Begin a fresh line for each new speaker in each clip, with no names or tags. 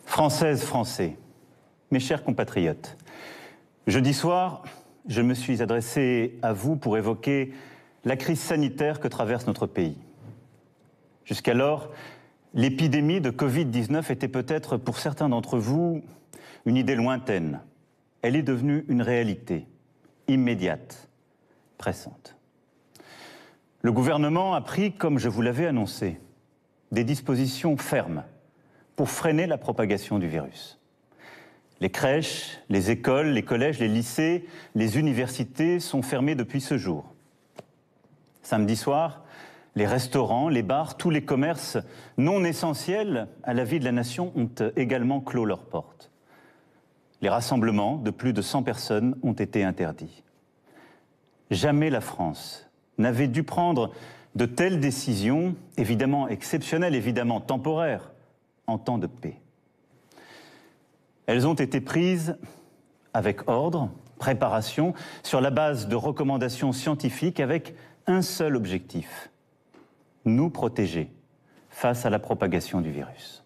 Françaises, Français, mes chers compatriotes, jeudi soir, je me suis adressé à vous pour évoquer la crise sanitaire que traverse notre pays. Jusqu'alors, l'épidémie de Covid-19 était peut-être pour certains d'entre vous une idée lointaine. Elle est devenue une réalité, immédiate, pressante. Le gouvernement a pris, comme je vous l'avais annoncé, des dispositions fermes pour freiner la propagation du virus. Les crèches, les écoles, les collèges, les lycées, les universités sont fermés depuis ce jour. Samedi soir, les restaurants, les bars, tous les commerces non essentiels à la vie de la nation ont également clos leurs portes. Les rassemblements de plus de 100 personnes ont été interdits. Jamais la France n'avait dû prendre de telles décisions, évidemment exceptionnelles, évidemment temporaires, en temps de paix. Elles ont été prises avec ordre, préparation, sur la base de recommandations scientifiques avec un seul objectif: nous protéger face à la propagation du virus.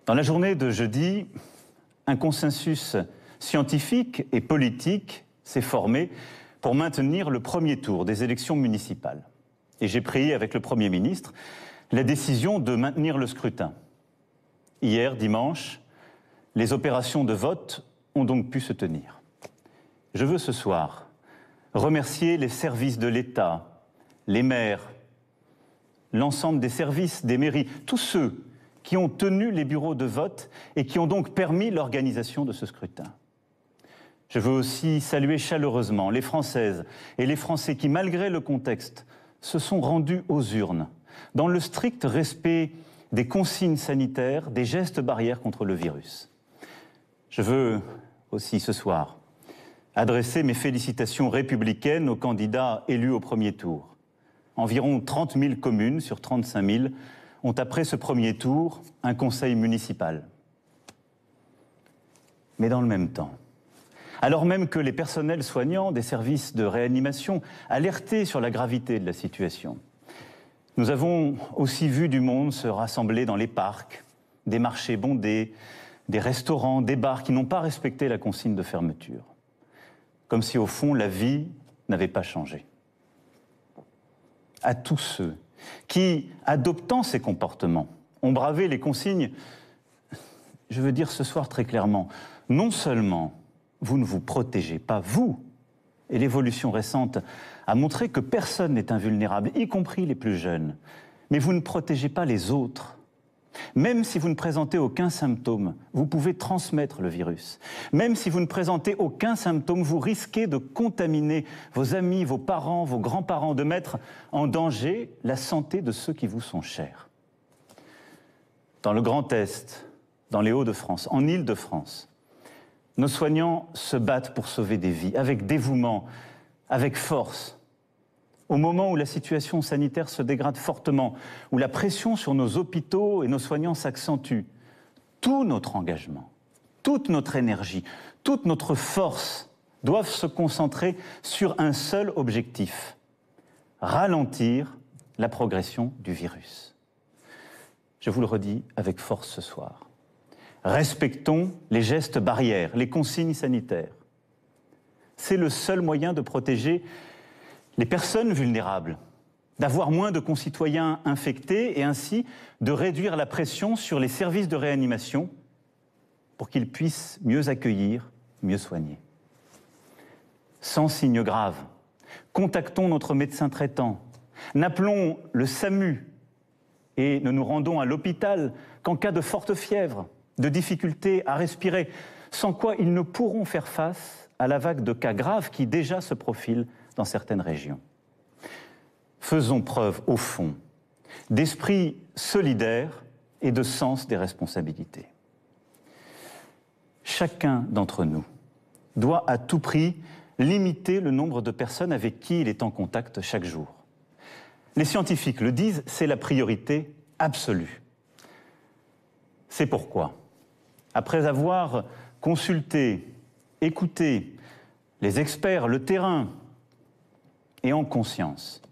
Dans la journée de jeudi, un consensus scientifique et politique s'est formé pour maintenir le premier tour des élections municipales. Et j'ai pris avec le Premier ministre la décision de maintenir le scrutin. Hier, dimanche, les opérations de vote ont donc pu se tenir. Je veux ce soir remercier les services de l'État, les maires, l'ensemble des services, des mairies, tous ceux qui ont tenu les bureaux de vote et qui ont donc permis l'organisation de ce scrutin. Je veux aussi saluer chaleureusement les Françaises et les Français qui, malgré le contexte, se sont rendus aux urnes, dans le strict respect des consignes sanitaires, des gestes barrières contre le virus. Je veux aussi ce soir adresser mes félicitations républicaines aux candidats élus au premier tour. Environ 30 000 communes sur 35 000 ont, après ce premier tour, un conseil municipal. Mais dans le même temps, alors même que les personnels soignants des services de réanimation alertaient sur la gravité de la situation, nous avons aussi vu du monde se rassembler dans les parcs, des marchés bondés, des restaurants, des bars qui n'ont pas respecté la consigne de fermeture. Comme si, au fond, la vie n'avait pas changé. À tous ceux qui, adoptant ces comportements, ont bravé les consignes, je veux dire ce soir très clairement, non seulement vous ne vous protégez pas, vous, et l'évolution récente a montré que personne n'est invulnérable, y compris les plus jeunes, mais vous ne protégez pas les autres. Même si vous ne présentez aucun symptôme, vous pouvez transmettre le virus. Même si vous ne présentez aucun symptôme, vous risquez de contaminer vos amis, vos parents, vos grands-parents, de mettre en danger la santé de ceux qui vous sont chers. Dans le Grand Est, dans les Hauts-de-France, en Île-de-France, nos soignants se battent pour sauver des vies, avec dévouement, avec force. Au moment où la situation sanitaire se dégrade fortement, où la pression sur nos hôpitaux et nos soignants s'accentue, tout notre engagement, toute notre énergie, toute notre force doivent se concentrer sur un seul objectif: ralentir la progression du virus. Je vous le redis avec force ce soir. Respectons les gestes barrières, les consignes sanitaires. C'est le seul moyen de protéger les personnes vulnérables, d'avoir moins de concitoyens infectés et ainsi de réduire la pression sur les services de réanimation pour qu'ils puissent mieux accueillir, mieux soigner. Sans signes graves, contactons notre médecin traitant, n'appelons le SAMU et ne nous rendons à l'hôpital qu'en cas de forte fièvre, de difficultés à respirer, sans quoi ils ne pourront faire face à la vague de cas graves qui déjà se profile dans certaines régions. Faisons preuve, au fond, d'esprit solidaire et de sens des responsabilités. Chacun d'entre nous doit à tout prix limiter le nombre de personnes avec qui il est en contact chaque jour. Les scientifiques le disent, c'est la priorité absolue. C'est pourquoi, après avoir consulté, écouté les experts, le terrain, et en conscience,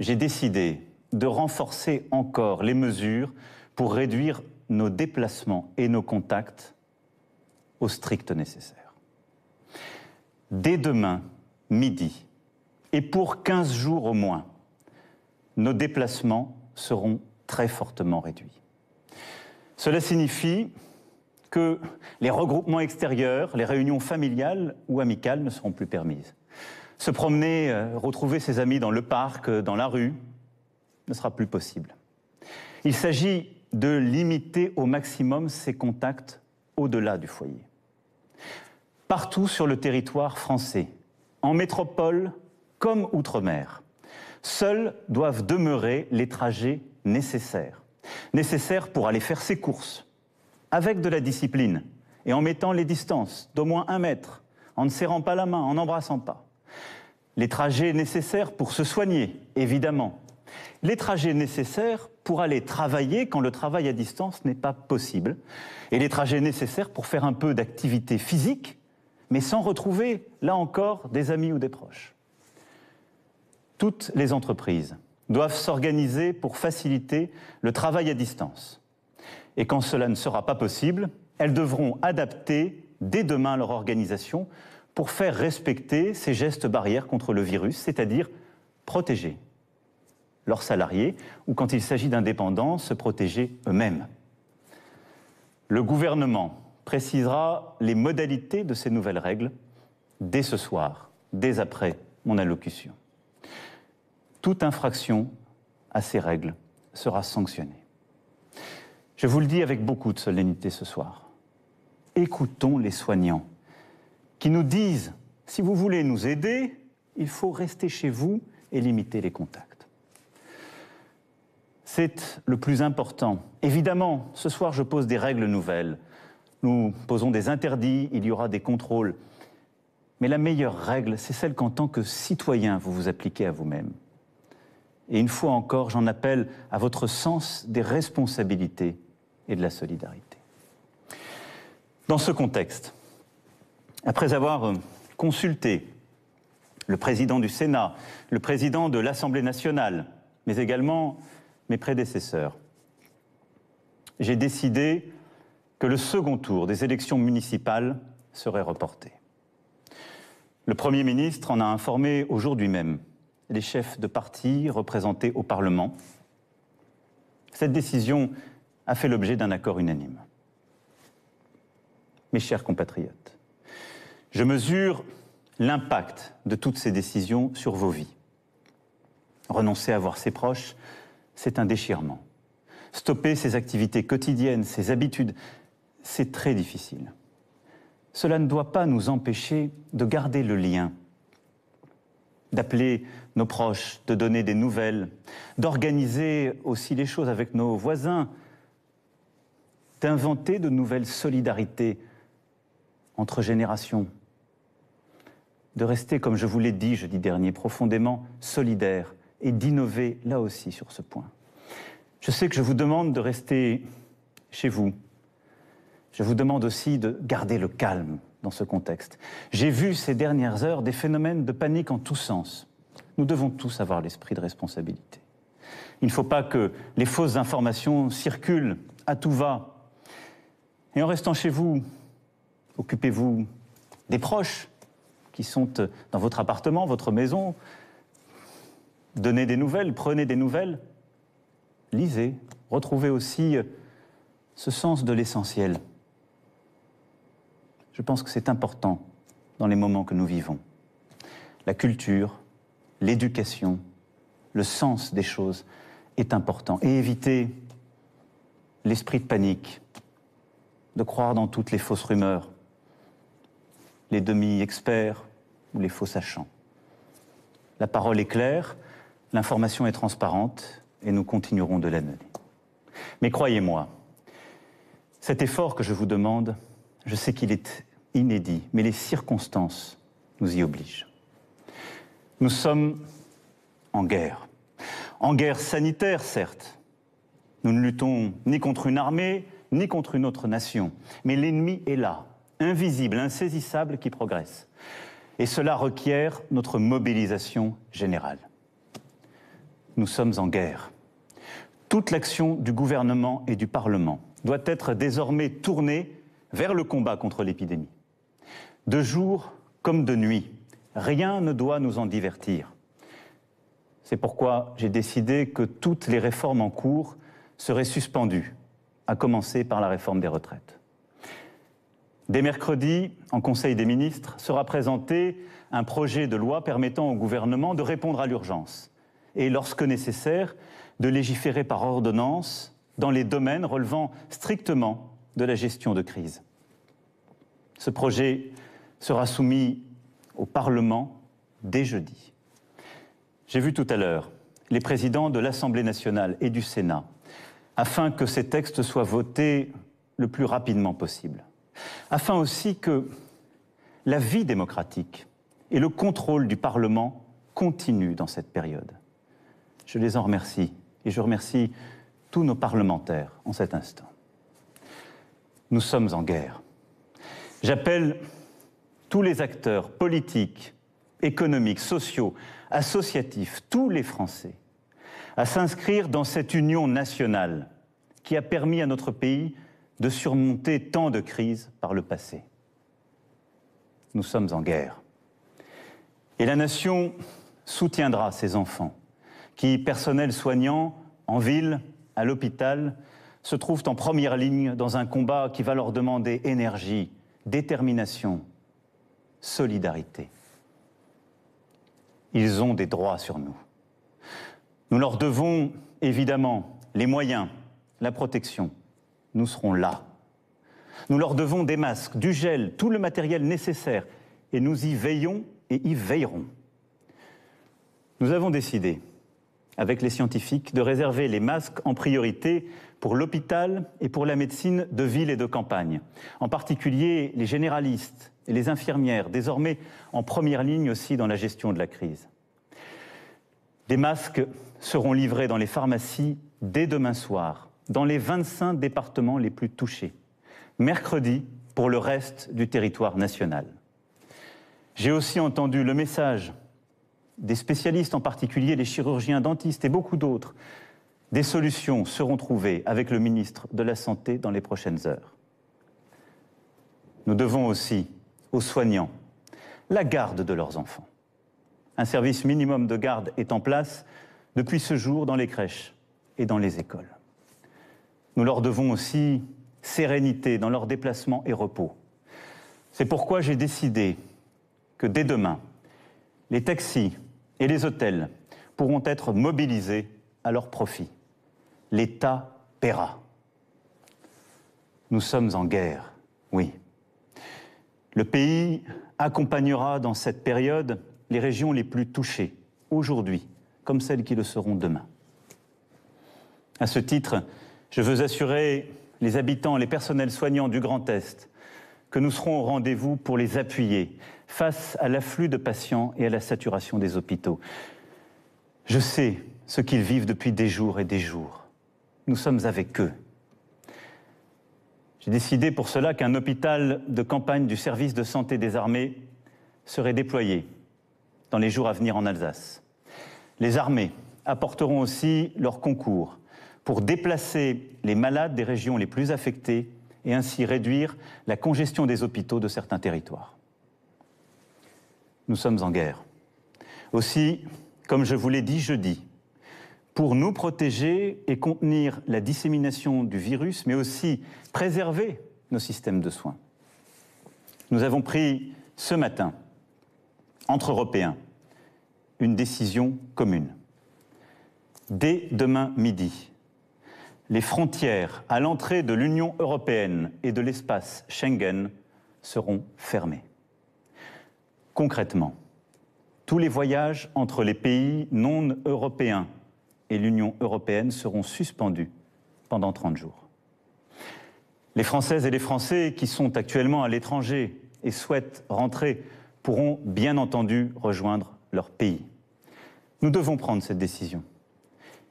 j'ai décidé de renforcer encore les mesures pour réduire nos déplacements et nos contacts au strict nécessaire. Dès demain, midi, et pour 15 jours au moins, nos déplacements seront très fortement réduits. Cela signifie que les regroupements extérieurs, les réunions familiales ou amicales ne seront plus permises. Se promener, retrouver ses amis dans le parc, dans la rue, ne sera plus possible. Il s'agit de limiter au maximum ces contacts au-delà du foyer. Partout sur le territoire français, en métropole comme outre-mer, seuls doivent demeurer les trajets nécessaires. Nécessaires pour aller faire ses courses, avec de la discipline et en mettant les distances d'au moins 1 mètre, en ne serrant pas la main, en n'embrassant pas. Les trajets nécessaires pour se soigner, évidemment. Les trajets nécessaires pour aller travailler quand le travail à distance n'est pas possible. Et les trajets nécessaires pour faire un peu d'activité physique, mais sans retrouver, là encore, des amis ou des proches. Toutes les entreprises doivent s'organiser pour faciliter le travail à distance. Et quand cela ne sera pas possible, elles devront adapter dès demain leur organisation pour faire respecter ces gestes barrières contre le virus, c'est-à-dire protéger leurs salariés ou, quand il s'agit d'indépendants, se protéger eux-mêmes. Le gouvernement précisera les modalités de ces nouvelles règles dès ce soir, dès après mon allocution. Toute infraction à ces règles sera sanctionnée. Je vous le dis avec beaucoup de solennité ce soir. Écoutons les soignants qui nous disent « si vous voulez nous aider, il faut rester chez vous et limiter les contacts ». C'est le plus important. Évidemment, ce soir, je pose des règles nouvelles. Nous posons des interdits, il y aura des contrôles. Mais la meilleure règle, c'est celle qu'en tant que citoyen, vous vous appliquez à vous-même. Et une fois encore, j'en appelle à votre sens des responsabilités et de la solidarité. Dans ce contexte, après avoir consulté le président du Sénat, le président de l'Assemblée nationale, mais également mes prédécesseurs, j'ai décidé que le second tour des élections municipales serait reporté. Le Premier ministre en a informé aujourd'hui même les chefs de parti représentés au Parlement. Cette décision a fait l'objet d'un accord unanime. Mes chers compatriotes, je mesure l'impact de toutes ces décisions sur vos vies. Renoncer à voir ses proches, c'est un déchirement. Stopper ses activités quotidiennes, ses habitudes, c'est très difficile. Cela ne doit pas nous empêcher de garder le lien, d'appeler nos proches, de donner des nouvelles, d'organiser aussi les choses avec nos voisins, d'inventer de nouvelles solidarités entre générations, de rester, comme je vous l'ai dit jeudi dernier, profondément solidaires et d'innover là aussi sur ce point. Je sais que je vous demande de rester chez vous. Je vous demande aussi de garder le calme dans ce contexte. J'ai vu ces dernières heures des phénomènes de panique en tous sens. Nous devons tous avoir l'esprit de responsabilité. Il ne faut pas que les fausses informations circulent à tout va. Et en restant chez vous, occupez-vous des proches qui sont dans votre appartement, votre maison. Donnez des nouvelles, prenez des nouvelles. Lisez, retrouvez aussi ce sens de l'essentiel. Je pense que c'est important dans les moments que nous vivons. La culture, l'éducation, le sens des choses est important. Et éviter l'esprit de panique, de croire dans toutes les fausses rumeurs, les demi-experts ou les faux sachants. La parole est claire, l'information est transparente et nous continuerons de la mener. Mais croyez-moi, cet effort que je vous demande, je sais qu'il est inédit, mais les circonstances nous y obligent. Nous sommes en guerre sanitaire, certes. Nous ne luttons ni contre une armée, ni contre une autre nation. Mais l'ennemi est là, invisible, insaisissable, qui progresse. Et cela requiert notre mobilisation générale. Nous sommes en guerre. Toute l'action du gouvernement et du Parlement doit être désormais tournée vers le combat contre l'épidémie. De jour comme de nuit, rien ne doit nous en divertir. C'est pourquoi j'ai décidé que toutes les réformes en cours seraient suspendues, à commencer par la réforme des retraites. Dès mercredi, en Conseil des ministres, sera présenté un projet de loi permettant au gouvernement de répondre à l'urgence et, lorsque nécessaire, de légiférer par ordonnance dans les domaines relevant strictement de la gestion de crise. Ce projet sera soumis au Parlement dès jeudi. J'ai vu tout à l'heure les présidents de l'Assemblée nationale et du Sénat afin que ces textes soient votés le plus rapidement possible, afin aussi que la vie démocratique et le contrôle du Parlement continuent dans cette période. Je les en remercie et je remercie tous nos parlementaires en cet instant. Nous sommes en guerre. J'appelle tous les acteurs politiques, économiques, sociaux, associatifs, tous les Français, à s'inscrire dans cette union nationale qui a permis à notre pays de surmonter tant de crises par le passé. Nous sommes en guerre. Et la nation soutiendra ces enfants qui, personnel soignant, en ville, à l'hôpital, se trouvent en première ligne dans un combat qui va leur demander énergie, détermination, solidarité. Ils ont des droits sur nous. Nous leur devons évidemment les moyens, la protection. Nous serons là. Nous leur devons des masques, du gel, tout le matériel nécessaire. Et nous y veillons et y veillerons. Nous avons décidé, avec les scientifiques, de réserver les masques en priorité pour l'hôpital et pour la médecine de ville et de campagne. En particulier les généralistes et les infirmières, désormais en première ligne aussi dans la gestion de la crise. Des masques seront livrés dans les pharmacies dès demain soir, dans les 25 départements les plus touchés. Mercredi, pour le reste du territoire national. J'ai aussi entendu le message des spécialistes, en particulier les chirurgiens dentistes et beaucoup d'autres. Des solutions seront trouvées avec le ministre de la Santé dans les prochaines heures. Nous devons aussi aux soignants la garde de leurs enfants. Un service minimum de garde est en place depuis ce jour dans les crèches et dans les écoles. Nous leur devons aussi sérénité dans leurs déplacements et repos. C'est pourquoi j'ai décidé que dès demain, les taxis et les hôtels pourront être mobilisés à leur profit. L'État paiera. Nous sommes en guerre, oui. Le pays accompagnera dans cette période les régions les plus touchées, aujourd'hui, comme celles qui le seront demain. À ce titre, je veux assurer les habitants, les personnels soignants du Grand Est, que nous serons au rendez-vous pour les appuyer face à l'afflux de patients et à la saturation des hôpitaux. Je sais ce qu'ils vivent depuis des jours et des jours. Nous sommes avec eux. J'ai décidé pour cela qu'un hôpital de campagne du service de santé des armées serait déployé dans les jours à venir en Alsace. Les armées apporteront aussi leur concours pour déplacer les malades des régions les plus affectées et ainsi réduire la congestion des hôpitaux de certains territoires. Nous sommes en guerre. Aussi, comme je vous l'ai dit jeudi, pour nous protéger et contenir la dissémination du virus, mais aussi préserver nos systèmes de soins. Nous avons pris ce matin, entre Européens, une décision commune. Dès demain midi, les frontières à l'entrée de l'Union européenne et de l'espace Schengen seront fermées. Concrètement, tous les voyages entre les pays non européens et l'Union européenne seront suspendus pendant 30 jours. Les Françaises et les Français qui sont actuellement à l'étranger et souhaitent rentrer pourront bien entendu rejoindre leur pays. Nous devons prendre cette décision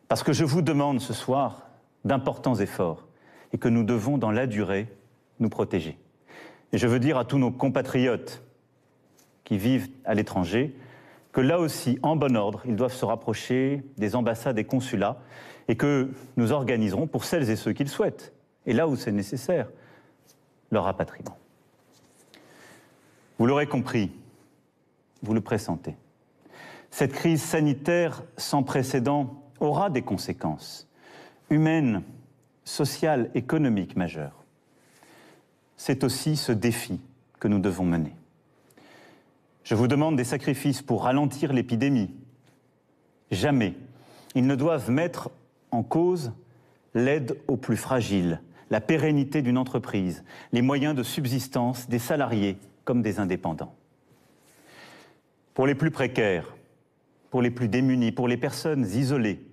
parce que je vous demande ce soir d'importants efforts et que nous devons, dans la durée, nous protéger. Et je veux dire à tous nos compatriotes qui vivent à l'étranger que là aussi, en bon ordre, ils doivent se rapprocher des ambassades et consulats et que nous organiserons, pour celles et ceux qui le souhaitent, et là où c'est nécessaire, leur rapatriement. Vous l'aurez compris, vous le pressentez. Cette crise sanitaire sans précédent aura des conséquences humaines, sociales, économiques majeures. C'est aussi ce défi que nous devons mener. Je vous demande des sacrifices pour ralentir l'épidémie. Jamais ils ne doivent mettre en cause l'aide aux plus fragiles, la pérennité d'une entreprise, les moyens de subsistance des salariés comme des indépendants. Pour les plus précaires, pour les plus démunis, pour les personnes isolées,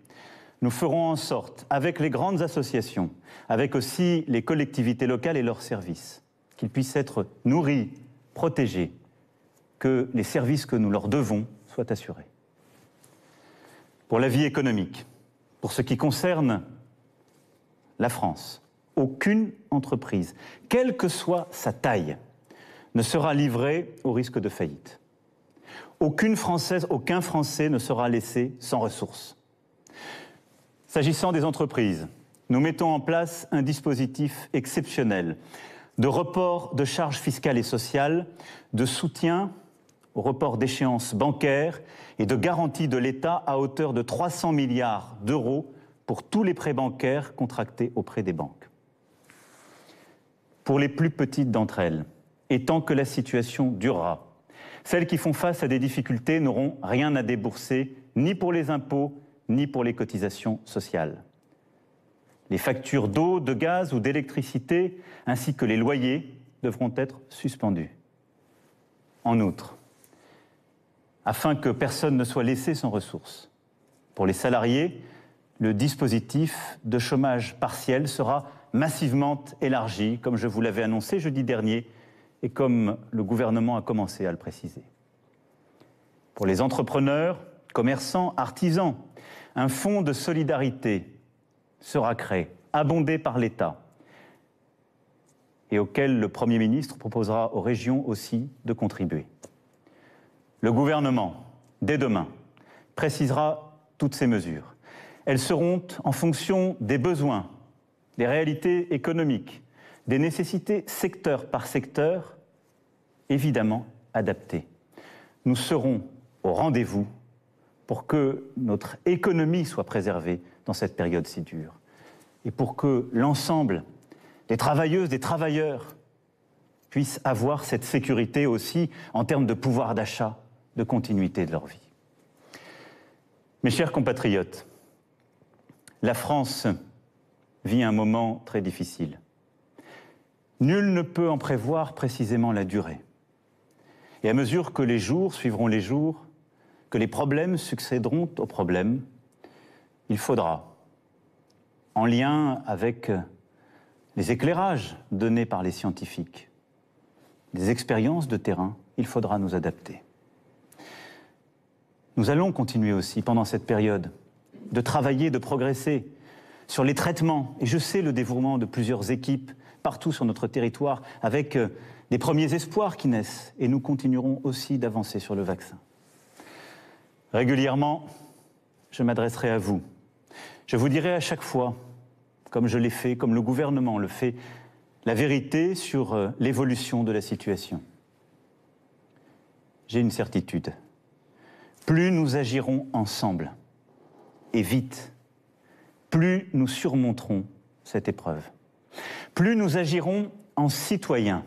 nous ferons en sorte, avec les grandes associations, avec aussi les collectivités locales et leurs services, qu'ils puissent être nourris, protégés, que les services que nous leur devons soient assurés. Pour la vie économique, pour ce qui concerne la France, aucune entreprise, quelle que soit sa taille, ne sera livrée au risque de faillite. Aucune Française, aucun Français ne sera laissé sans ressources. S'agissant des entreprises, nous mettons en place un dispositif exceptionnel de report de charges fiscales et sociales, de soutien au report d'échéances bancaires et de garantie de l'État à hauteur de 300 milliards d'euros pour tous les prêts bancaires contractés auprès des banques. Pour les plus petites d'entre elles, et tant que la situation durera, celles qui font face à des difficultés n'auront rien à débourser, ni pour les impôts, ni pour les cotisations sociales. Les factures d'eau, de gaz ou d'électricité, ainsi que les loyers, devront être suspendus. En outre, afin que personne ne soit laissé sans ressources, pour les salariés, le dispositif de chômage partiel sera massivement élargi, comme je vous l'avais annoncé jeudi dernier, et comme le gouvernement a commencé à le préciser. Pour les entrepreneurs, commerçants, artisans, un fonds de solidarité sera créé, abondé par l'État, et auquel le Premier ministre proposera aux régions aussi de contribuer. Le gouvernement, dès demain, précisera toutes ces mesures. Elles seront en fonction des besoins, des réalités économiques, des nécessités secteur par secteur, évidemment adaptées. Nous serons au rendez-vous pour que notre économie soit préservée dans cette période si dure et pour que l'ensemble des travailleuses, des travailleurs puissent avoir cette sécurité aussi en termes de pouvoir d'achat, de continuité de leur vie. Mes chers compatriotes, la France vit un moment très difficile. Nul ne peut en prévoir précisément la durée. Et à mesure que les jours suivront les jours, que les problèmes succéderont aux problèmes, il faudra, en lien avec les éclairages donnés par les scientifiques, les expériences de terrain, il faudra nous adapter. Nous allons continuer aussi, pendant cette période, de travailler, de progresser sur les traitements. Et je sais le dévouement de plusieurs équipes partout sur notre territoire, avec des premiers espoirs qui naissent. Et nous continuerons aussi d'avancer sur le vaccin. Régulièrement, je m'adresserai à vous. Je vous dirai à chaque fois, comme je l'ai fait, comme le gouvernement le fait, la vérité sur l'évolution de la situation. J'ai une certitude. Plus nous agirons ensemble, et vite, plus nous surmonterons cette épreuve. Plus nous agirons en citoyens,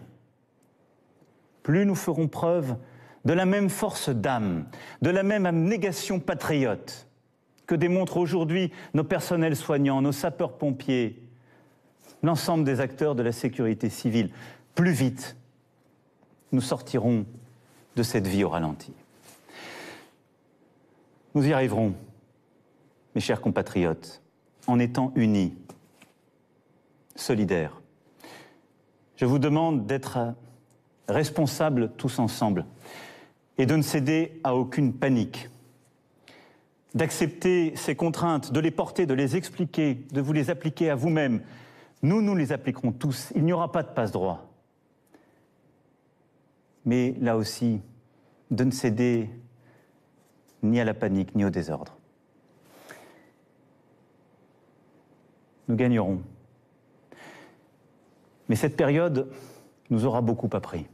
plus nous ferons preuve de la même force d'âme, de la même abnégation patriote que démontrent aujourd'hui nos personnels soignants, nos sapeurs-pompiers, l'ensemble des acteurs de la sécurité civile. Plus vite, nous sortirons de cette vie au ralenti. Nous y arriverons, mes chers compatriotes, en étant unis, solidaires. Je vous demande d'être responsables tous ensemble et de ne céder à aucune panique, d'accepter ces contraintes, de les porter, de les expliquer, de vous les appliquer à vous-même. Nous les appliquerons tous. Il n'y aura pas de passe-droit. Mais là aussi, de ne céder ni à la panique, ni au désordre. Nous gagnerons. Mais cette période nous aura beaucoup appris.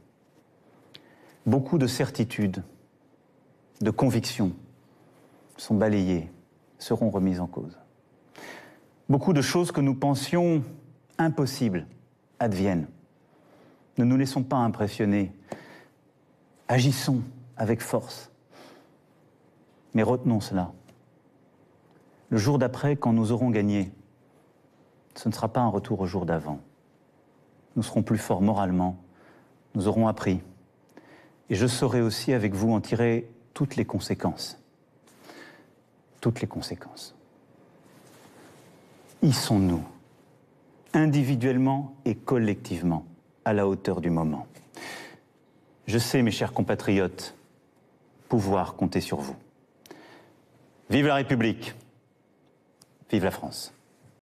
Beaucoup de certitudes, de convictions sont balayées, seront remises en cause. Beaucoup de choses que nous pensions impossibles adviennent. Ne nous laissons pas impressionner. Agissons avec force. Mais retenons cela. Le jour d'après, quand nous aurons gagné, ce ne sera pas un retour au jour d'avant. Nous serons plus forts moralement, nous aurons appris. Et je saurai aussi avec vous en tirer toutes les conséquences. Toutes les conséquences. Y sont-nous, individuellement et collectivement, à la hauteur du moment? Je sais, mes chers compatriotes, pouvoir compter sur vous. Vive la République! Vive la France!